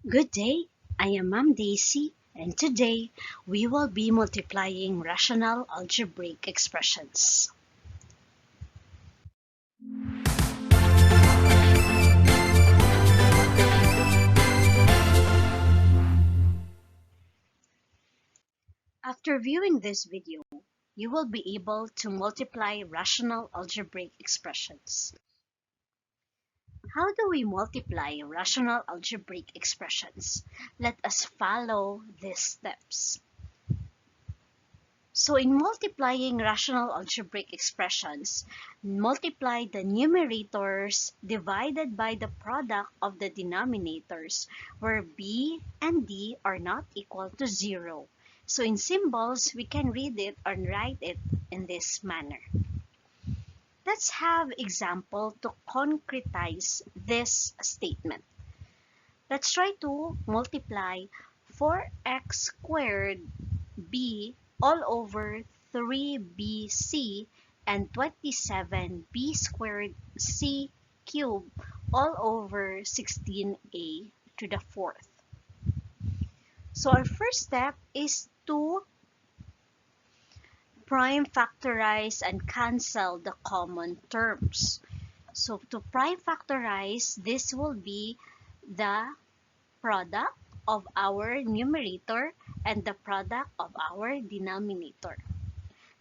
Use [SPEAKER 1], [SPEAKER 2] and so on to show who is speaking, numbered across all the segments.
[SPEAKER 1] Good day, I am Ma'am Daisy, and today we will be multiplying rational algebraic expressions. After viewing this video, you will be able to multiply rational algebraic expressions. How do we multiply rational algebraic expressions? Let us follow these steps. So in multiplying rational algebraic expressions, multiply the numerators divided by the product of the denominators where b and d are not equal to 0. So in symbols, we can read it or write it in this manner. Let's have example to concretize this statement. Let's try to multiply 4x squared b all over 3bc and 27b squared c cubed all over 16a to the fourth. So our first step is to prime factorize and cancel the common terms. So to prime factorize, this will be the product of our numerator and the product of our denominator.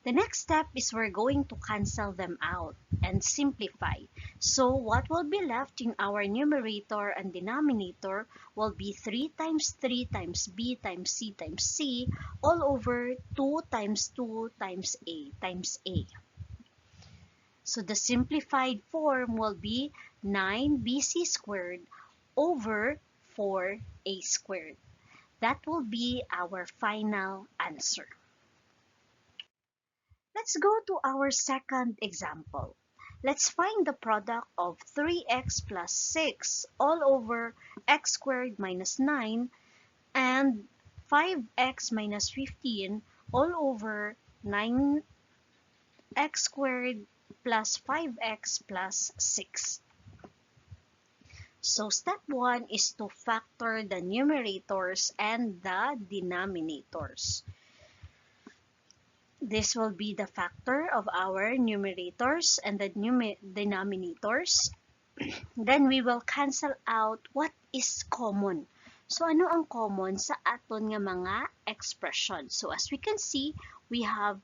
[SPEAKER 1] The next step is we're going to cancel them out and simplify. So what will be left in our numerator and denominator will be 3 times 3 times b times c all over 2 times 2 times a times a. So the simplified form will be 9bc squared over 4a squared. That will be our final answer. Let's go to our second example. Let's find the product of 3x plus 6 all over x squared minus 9 and 5x minus 15 all over 9x squared plus 5x plus 6. So step 1 is to factor the numerators and the denominators. This will be the factor of our numerators and the denominators. Then we will cancel out what is common. So ano ang common sa aton nga mga expression? So as we can see, we have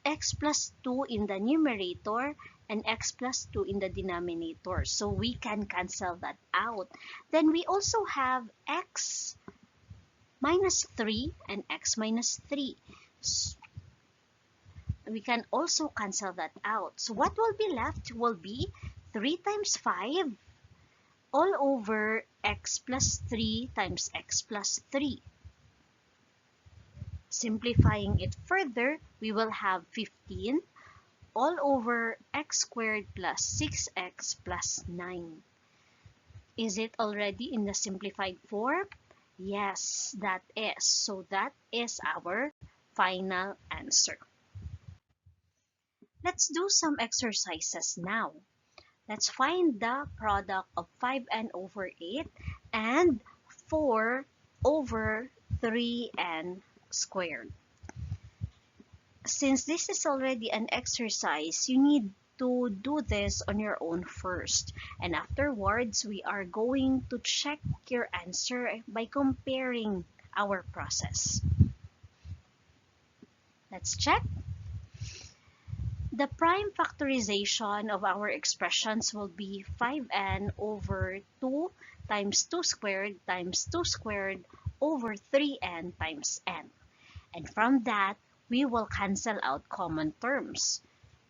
[SPEAKER 1] x plus 2 in the numerator and x plus 2 in the denominator. So we can cancel that out. Then we also have x minus 3 and x minus 3. We can also cancel that out. So what will be left will be 3 times 5 all over x plus 3 times x plus 3. Simplifying it further, we will have 15 all over x squared plus 6x plus 9. Is it already in the simplified form? Yes, that is. So that is our final answer. Let's do some exercises now. Let's find the product of 5n over 8 and 4 over 3n squared. Since this is already an exercise, you need to do this on your own first. And afterwards, we are going to check your answer by comparing our process. Let's check. The prime factorization of our expressions will be 5n over 2 times 2 squared over 3n times n. And from that, we will cancel out common terms.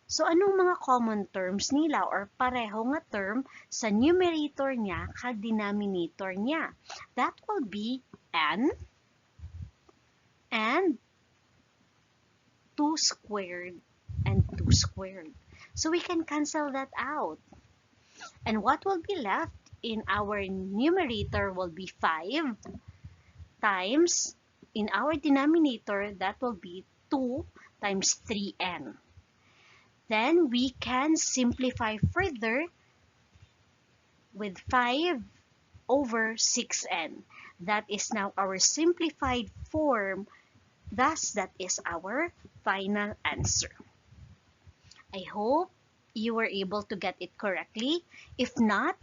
[SPEAKER 1] So anong mga common terms nila or pareho nga term sa numerator niya kag denominator niya? That will be n and 2 squared and 2 squared. So we can cancel that out. And what will be left in our numerator will be 5 times, in our denominator, that will be 2 times 3n. Then we can simplify further with 5 over 6n. That is now our simplified form. Thus, that is our final answer. I hope you were able to get it correctly. If not,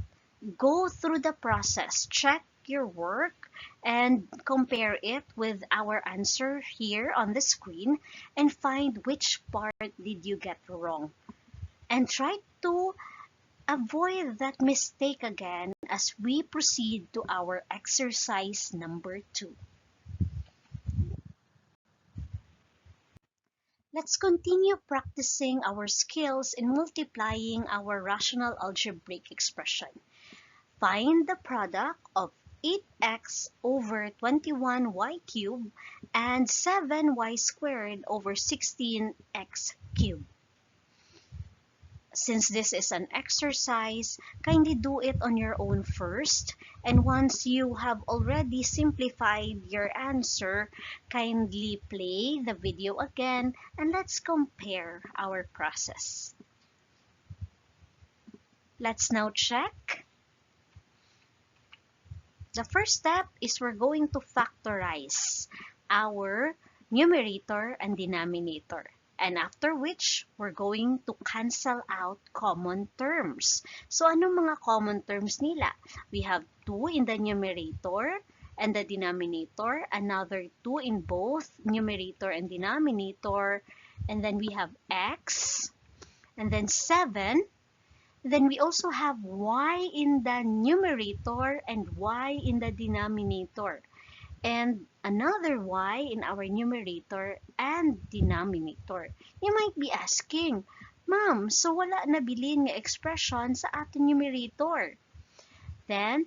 [SPEAKER 1] go through the process, check your work, and compare it with our answer here on the screen and find which part did you get wrong. And try to avoid that mistake again as we proceed to our exercise number 2. Let's continue practicing our skills in multiplying our rational algebraic expression. Find the product of 8x over 21y cubed and 7y squared over 16x cubed. Since this is an exercise, kindly do it on your own first. And once you have already simplified your answer, kindly play the video again and let's compare our process. Let's now check. The first step is we're going to factorize our numerator and denominator. And after which, we're going to cancel out common terms. So, ano mga common terms nila? We have 2 in the numerator and the denominator, another 2 in both numerator and denominator, and then we have x, and then 7. Then we also have y in the numerator and y in the denominator. And another y in our numerator and denominator. You might be asking, Ma'am, so wala na bilin nga expression sa ating numerator. Then,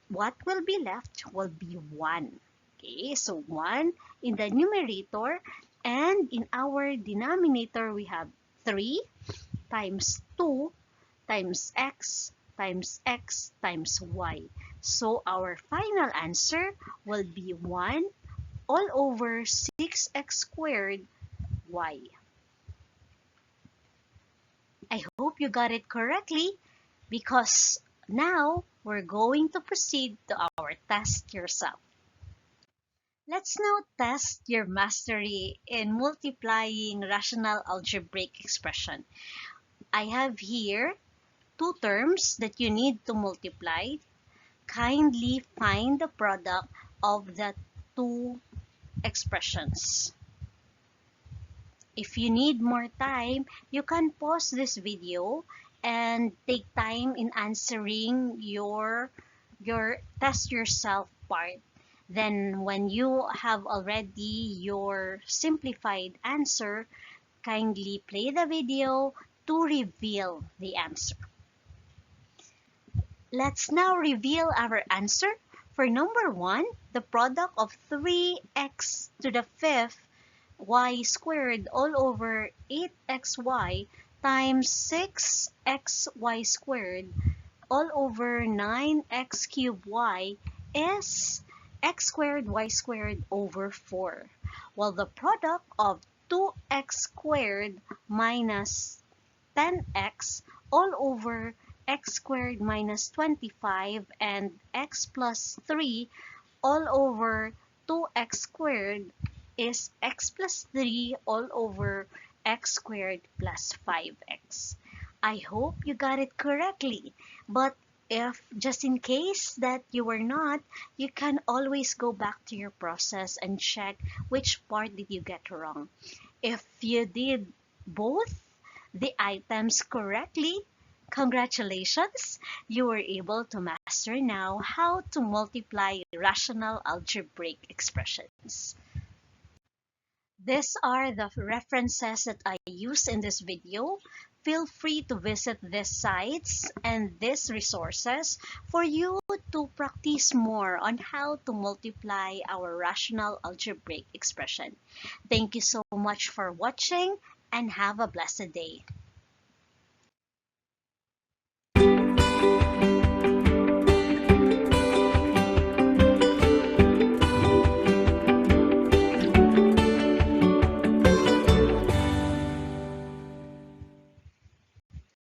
[SPEAKER 1] what will be left will be 1. Okay, so 1 in the numerator, and in our denominator we have 3 times 2 times x times x times y. So our final answer will be 1 all over 6x squared y. I hope you got it correctly because now we're going to proceed to our test yourself. Let's now test your mastery in multiplying rational algebraic expression. I have here 2 terms that you need to multiply. Kindly find the product of the 2 expressions. If you need more time, you can pause this video and take time in answering your test yourself part. Then when you have already your simplified answer, kindly play the video to reveal the answer. Let's now reveal our answer. For number 1, the product of 3x to the 5th y squared all over 8xy times 6xy squared all over 9x cubed y is x squared y squared over 4. While the product of 2x squared minus 10x all over x squared minus 25 and x plus 3 all over 2x squared is x plus 3 all over x squared plus 5x. I hope you got it correctly, but if just in case that you were not, you can always go back to your process and check which part did you get wrong. If you did both the items correctly, congratulations! You were able to master now how to multiply rational algebraic expressions. These are the references that I use in this video. Feel free to visit these sites and these resources for you to practice more on how to multiply our rational algebraic expression. Thank you so much for watching and have a blessed day.